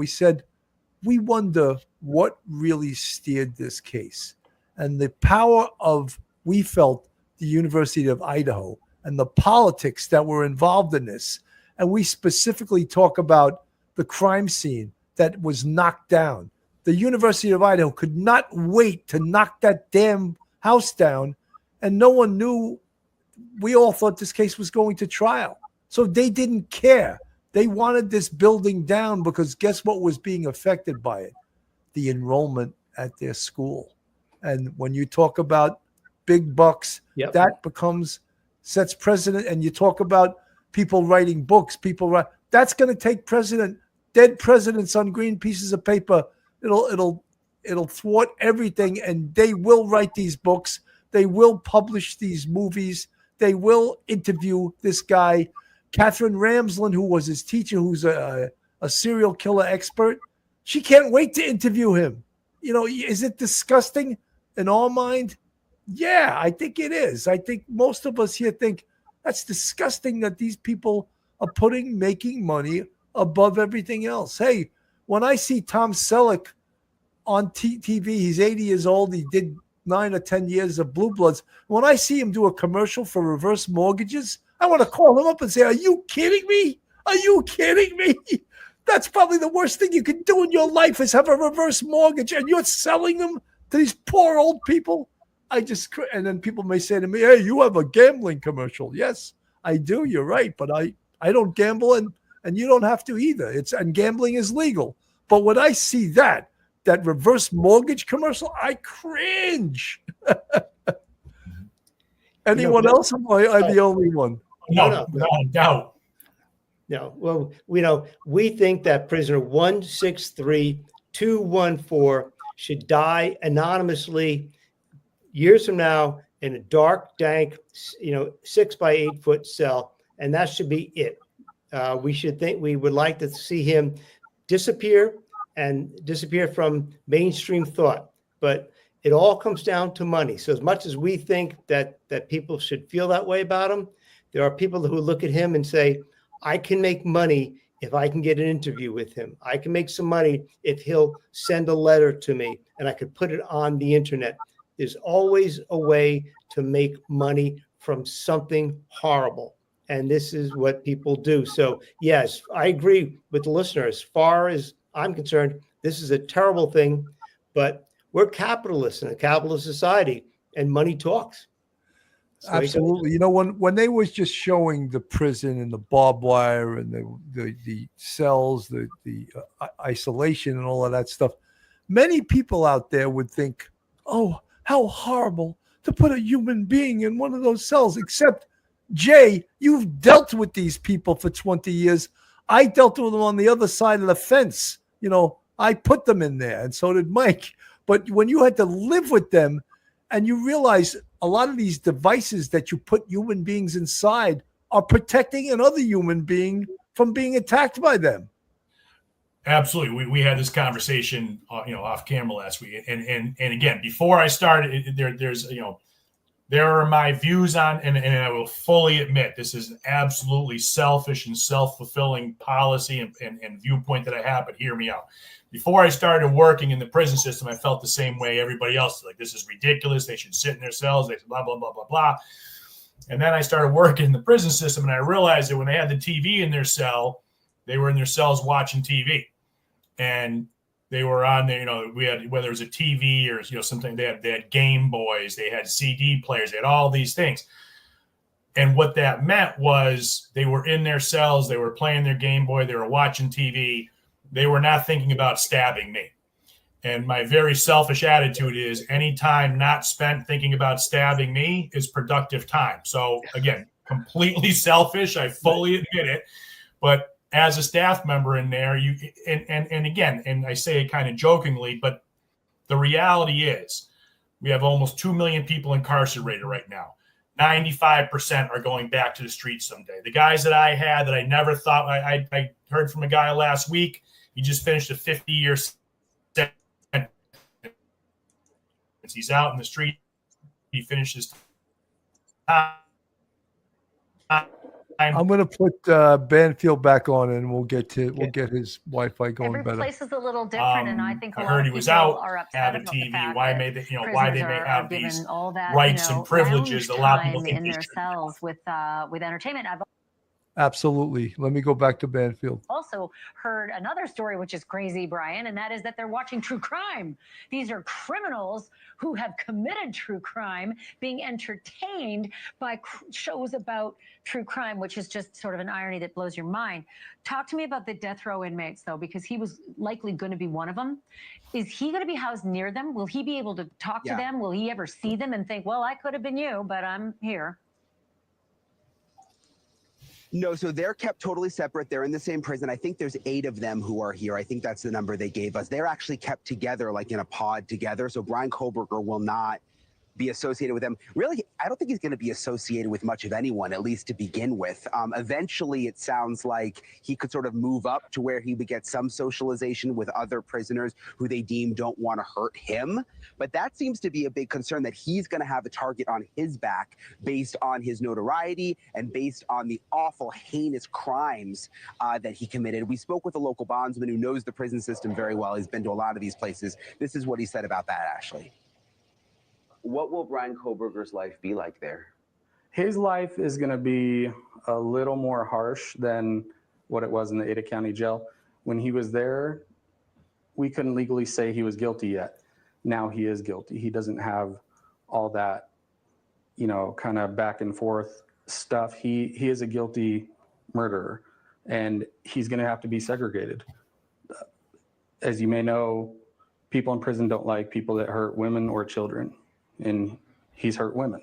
We said, we wonder what really steered this case. And the power of, we felt, the University of Idaho and the politics that were involved in this. And we specifically talk about the crime scene that was knocked down. The University of Idaho could not wait to knock that damn house down, and no one knew. We all thought this case was going to trial. So they didn't care. They wanted this building down because guess what was being affected by it? The enrollment at their school. And when you talk about big bucks, that sets precedent. And you talk about people writing books, that's going to take dead presidents on green pieces of paper. It'll thwart everything, and they will write these books. They will publish these movies. They will interview this guy, Catherine Ramsland, who was his teacher, who's a serial killer expert. She can't wait to interview him. Is it disgusting in our mind? Yeah, I think it is. I think most of us here think that's disgusting that these people are making money above everything else. Hey, when I see Tom Selleck on TV, he's 80 years old. He did 9 or 10 years of Blue Bloods. When I see him do a commercial for reverse mortgages, I want to call him up and say, are you kidding me? Are you kidding me? That's probably the worst thing you can do in your life is have a reverse mortgage, and you're selling them to these poor old people. And then people may say to me, hey, you have a gambling commercial. Yes, I do. You're right. But I don't gamble, and you don't have to either. And gambling is legal. But when I see that reverse mortgage commercial, I cringe. Anyone else? Am I the only one? No, without doubt. No. Well, we think that prisoner 163214 should die anonymously years from now in a dark, dank, 6 by 8 foot cell, and that should be it. We would like to see him disappear from mainstream thought, but it all comes down to money. So as much as we think that people should feel that way about him, there are people who look at him and say, I can make money if I can get an interview with him. I can make some money if he'll send a letter to me and I could put it on the internet. There's always a way to make money from something horrible. And this is what people do. So yes, I agree with the listener. As far as I'm concerned, this is a terrible thing, but we're capitalists in a capitalist society, and money talks. So absolutely. When they was just showing the prison and the barbed wire and the cells, the isolation and all of that stuff, many people out there would think, oh, how horrible to put a human being in one of those cells. Except, Jay, you've dealt with these people for 20 years. I dealt with them on the other side of the fence. I put them in there, and so did Mike. But when you had to live with them, and you realize a lot of these devices that you put human beings inside are protecting another human being from being attacked by them. Absolutely. We had this conversation, off camera last week. And again, before I started, there are my views on, and I will fully admit, this is an absolutely selfish and self-fulfilling policy and viewpoint that I have, but hear me out. Before I started working in the prison system, I felt the same way everybody else. Like, this is ridiculous. They should sit in their cells. They blah, blah, blah, blah, blah. And then I started working in the prison system, and I realized that when they had the TV in their cell, they were in their cells watching TV. And they were on there, we had, whether it was a TV or, something, they had Game Boys, they had CD players, they had all these things. And what that meant was they were in their cells, they were playing their Game Boy, they were watching TV. They were not thinking about stabbing me. And my very selfish attitude is any time not spent thinking about stabbing me is productive time. So again, completely selfish. I fully admit it. But as a staff member in there, and I say it kind of jokingly, but the reality is we have almost 2 million people incarcerated right now. 95% are going back to the streets someday. The guys that I had that I never thought, I heard from a guy last week, he just finished a 50-year sentence. He's out in the street. He finished his time. I'm going to put Banfield back on, and we'll get his Wi-Fi going Every better. place is a little different, and I think a I lot heard of he was people out, are upset have a about the TV. fact Why that may they, why prisoners they may are have given these all that, rights and privileges that a lot of people lounge think time they in their should. cells with entertainment. I've Absolutely. Let me go back to Banfield. also heard another story which is crazy, Bryan, and that is that they're watching true crime. These are criminals who have committed true crime being entertained by shows about true crime, which is just sort of an irony that blows your mind. Talk to me about the death row inmates, though, because he was likely going to be one of them. Is he going to be housed near them? Will he be able to talk to them? Will he ever see them and think, well, I could have been you, but I'm here? No, so they're kept totally separate. They're in the same prison. I think there's 8 of them who are here. I think that's the number they gave us. They're actually kept together, like in a pod together. So Bryan Kohberger will not be associated with them. Really, I don't think he's going to be associated with much of anyone, at least to begin with. Eventually, it sounds like he could sort of move up to where he would get some socialization with other prisoners who they deem don't want to hurt him. But that seems to be a big concern, that he's going to have a target on his back based on his notoriety and based on the awful, heinous crimes that he committed. We spoke with a local bondsman who knows the prison system very well. He's been to a lot of these places. This is what he said about that, Ashley. What will Bryan Kohberger's life be like there? His life is going to be a little more harsh than what it was in the Ada County Jail. When he was there, we couldn't legally say he was guilty yet. Now he is guilty. He doesn't have all that, kind of back and forth stuff. He is a guilty murderer, and he's going to have to be segregated. As you may know, people in prison don't like people that hurt women or children. And he's hurt women.